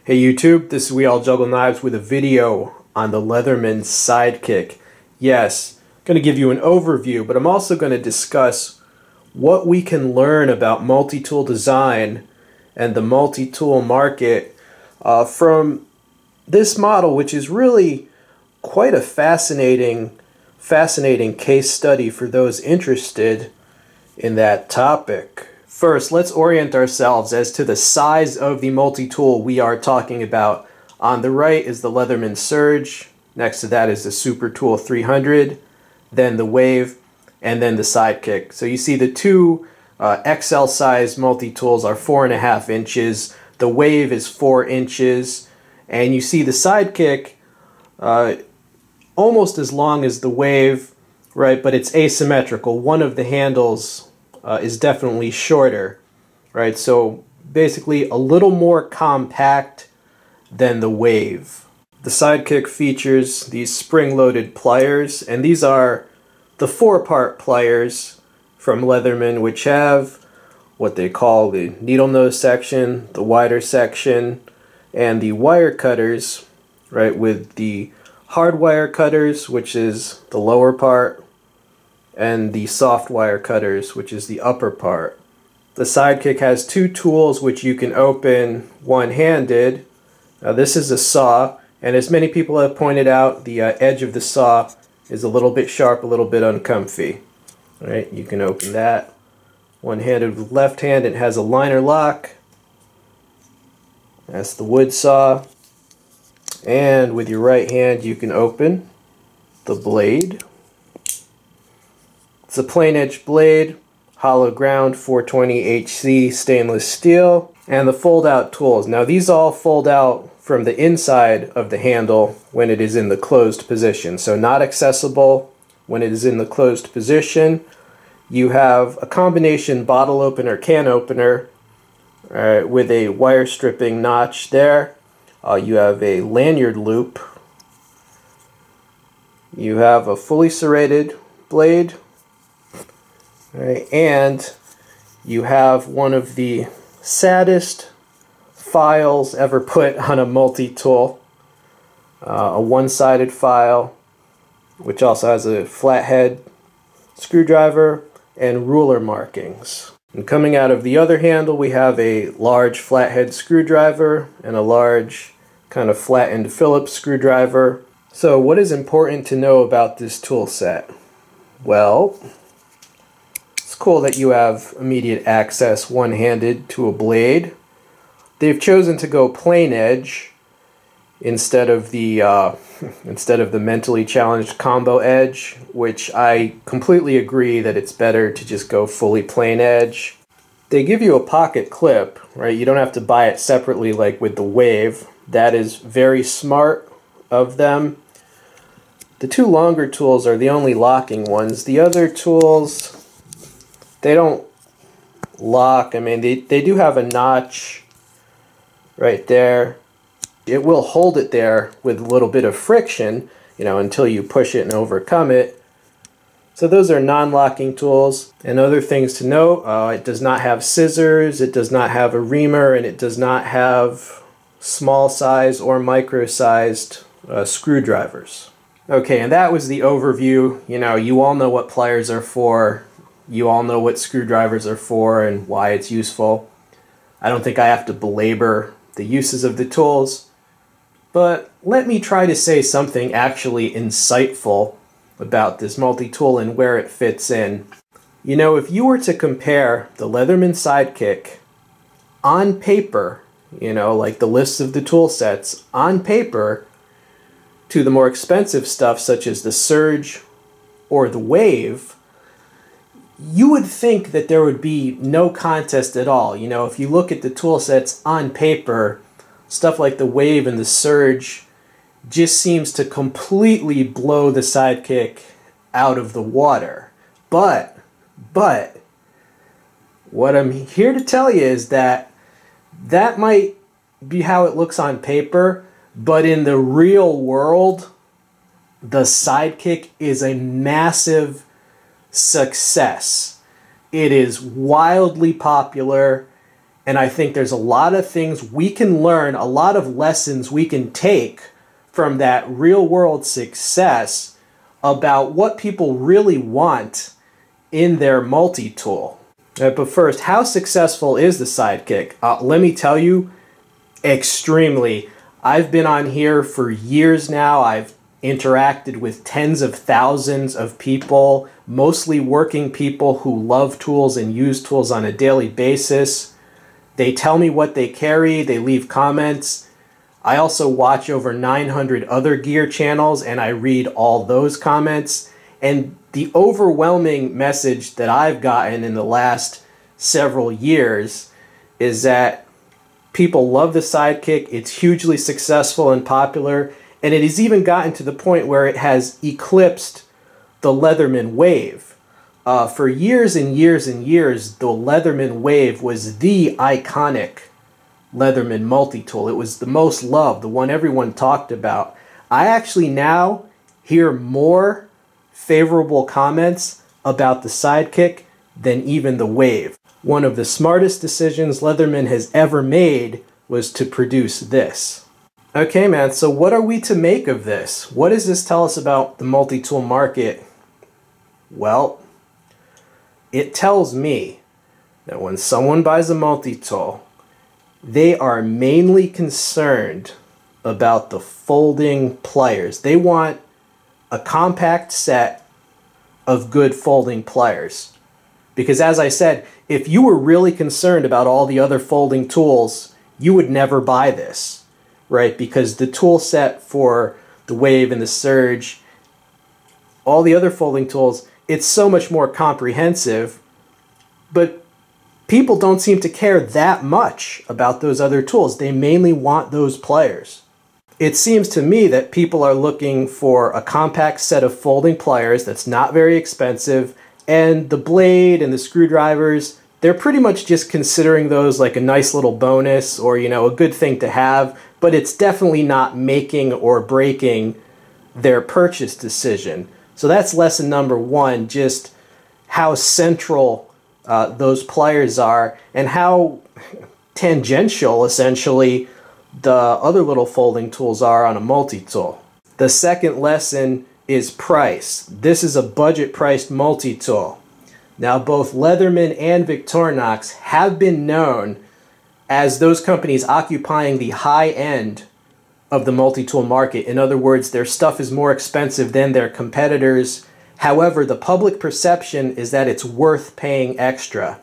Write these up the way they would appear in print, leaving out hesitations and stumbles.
Hey YouTube, this is We All Juggle Knives with a video on the Leatherman Sidekick. Yes, I'm going to give you an overview, but I'm also going to discuss what we can learn about multi-tool design and the multi-tool market from this model, which is really quite a fascinating case study for those interested in that topic. First, let's orient ourselves as to the size of the multi-tool we are talking about. On the right is the Leatherman Surge, next to that is the Super Tool 300, then the Wave, and then the Sidekick. So you see the two XL size multi-tools are 4.5 inches, the Wave is 4 inches, and you see the Sidekick almost as long as the Wave, right, but it's asymmetrical. One of the handles is definitely shorter, right? So basically a little more compact than the Wave. The Sidekick features these spring-loaded pliers, and these are the 4-part pliers from Leatherman, which have what they call the needle nose section, the wider section, and the wire cutters, right, with the hard wire cutters, which is the lower part, and the soft wire cutters, which is the upper part. The Sidekick has two tools which you can open one-handed. Now this is a saw, and as many people have pointed out, the edge of the saw is a little bit sharp, a little bit uncomfy. All right, you can open that one-handed with left hand. It has a liner lock. That's the wood saw. And with your right hand you can open the blade. It's a plain edge blade, hollow ground, 420 HC stainless steel, and the fold out tools. Now these all fold out from the inside of the handle when it is in the closed position, so not accessible when it is in the closed position. You have a combination bottle opener, can opener, with a wire stripping notch there. You have a lanyard loop. You have a fully serrated blade. Right, and you have one of the saddest files ever put on a multi-tool, a one-sided file, which also has a flathead screwdriver and ruler markings. And coming out of the other handle, we have a large flathead screwdriver and a large kind of flattened Phillips screwdriver. So what is important to know about this tool set? Well, it's cool that you have immediate access one-handed to a blade. They've chosen to go plain edge instead of the mentally challenged combo edge, which I completely agree that it's better to just go fully plain edge. They give you a pocket clip, right? You don't have to buy it separately like with the Wave. That is very smart of them. The two longer tools are the only locking ones. The other tools, they don't lock. I mean, they do have a notch right there. It will hold it there with a little bit of friction, you know, until you push it and overcome it. So those are non-locking tools. And other things to note, it does not have scissors, it does not have a reamer, and it does not have small size or micro-sized screwdrivers. Okay, and that was the overview. You know, you all know what pliers are for. You all know what screwdrivers are for and why it's useful. I don't think I have to belabor the uses of the tools, but let me try to say something actually insightful about this multi-tool and where it fits in. You know, if you were to compare the Leatherman Sidekick on paper, you know, like the lists of the tool sets on paper, to the more expensive stuff such as the Surge or the Wave, you would think that there would be no contest at all. You know, if you look at the tool sets on paper, stuff like the Wave and the Surge just seems to completely blow the Sidekick out of the water. But what I'm here to tell you is that that might be how it looks on paper, but in the real world, the Sidekick is a massive success. It is wildly popular. And I think there's a lot of things we can learn, a lot of lessons we can take from that real world success about what people really want in their multi-tool. But first, how successful is the Sidekick? Let me tell you, extremely. I've been on here for years now. I've interacted with tens of thousands of people, mostly working people who love tools and use tools on a daily basis. They tell me what they carry, they leave comments. I also watch over 900 other gear channels and I read all those comments. And the overwhelming message that I've gotten in the last several years is that people love the Sidekick. It's hugely successful and popular, and it has even gotten to the point where it has eclipsed the Leatherman Wave. For years and years and years, the Leatherman Wave was the iconic Leatherman multi-tool. It was the most loved, the one everyone talked about. I actually now hear more favorable comments about the Sidekick than even the Wave. One of the smartest decisions Leatherman has ever made was to produce this. Okay, man, so what are we to make of this? What does this tell us about the multi-tool market? Well, it tells me that when someone buys a multi-tool, they are mainly concerned about the folding pliers. They want a compact set of good folding pliers. Because as I said, if you were really concerned about all the other folding tools, you would never buy this, right? Because the tool set for the Wave and the Surge, all the other folding tools, it's so much more comprehensive, but people don't seem to care that much about those other tools. They mainly want those pliers. It seems to me that people are looking for a compact set of folding pliers that's not very expensive, and the blade and the screwdrivers, they're pretty much just considering those like a nice little bonus or, you know, a good thing to have, but it's definitely not making or breaking their purchase decision. So that's lesson number one, just how central those pliers are and how tangential, essentially, the other little folding tools are on a multi-tool. The second lesson is price. This is a budget-priced multi-tool. Now, both Leatherman and Victorinox have been known as those companies occupying the high end of the multi-tool market. In other words, their stuff is more expensive than their competitors. However, the public perception is that it's worth paying extra.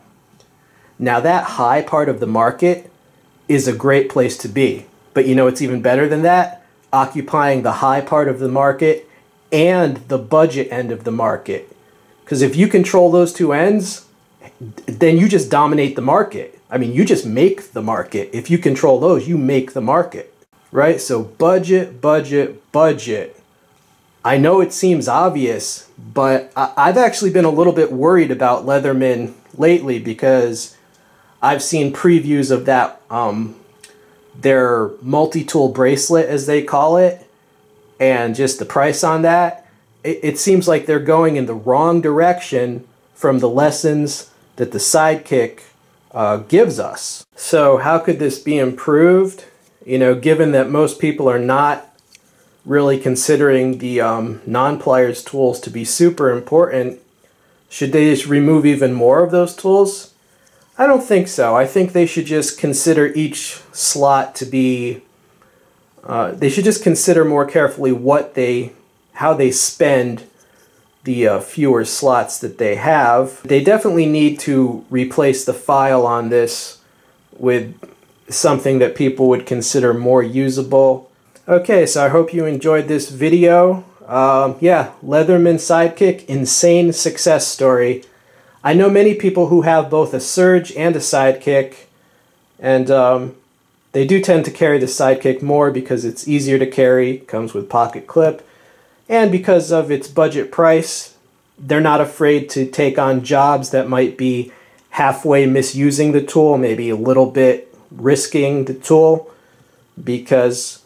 Now, that high part of the market is a great place to be. But you know it's even better than that? Occupying the high part of the market and the budget end of the market. Because if you control those two ends, then you just dominate the market. I mean, you just make the market. If you control those, you make the market. Right? So budget, budget, budget. I know it seems obvious, but I've actually been a little bit worried about Leatherman lately because I've seen previews of that, their multi-tool bracelet, as they call it, and just the price on that. It seems like they're going in the wrong direction from the lessons that the Sidekick gives us. So how could this be improved? You know, given that most people are not really considering the non-pliers tools to be super important, should they just remove even more of those tools? I don't think so. I think they should just consider each slot to be, they should just consider more carefully how they spend the fewer slots that they have. They definitely need to replace the file on this with something that people would consider more usable. Okay, so I hope you enjoyed this video. Yeah, Leatherman Sidekick, insane success story. I know many people who have both a Surge and a Sidekick, and they do tend to carry the Sidekick more because it's easier to carry, comes with pocket clip, and because of its budget price, they're not afraid to take on jobs that might be halfway misusing the tool, maybe a little bit risking the tool because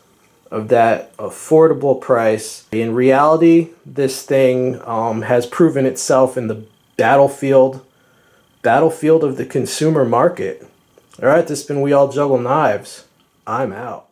of that affordable price. In reality, this thing has proven itself in the battlefield of the consumer market. Alright, this has been We All Juggle Knives. I'm out.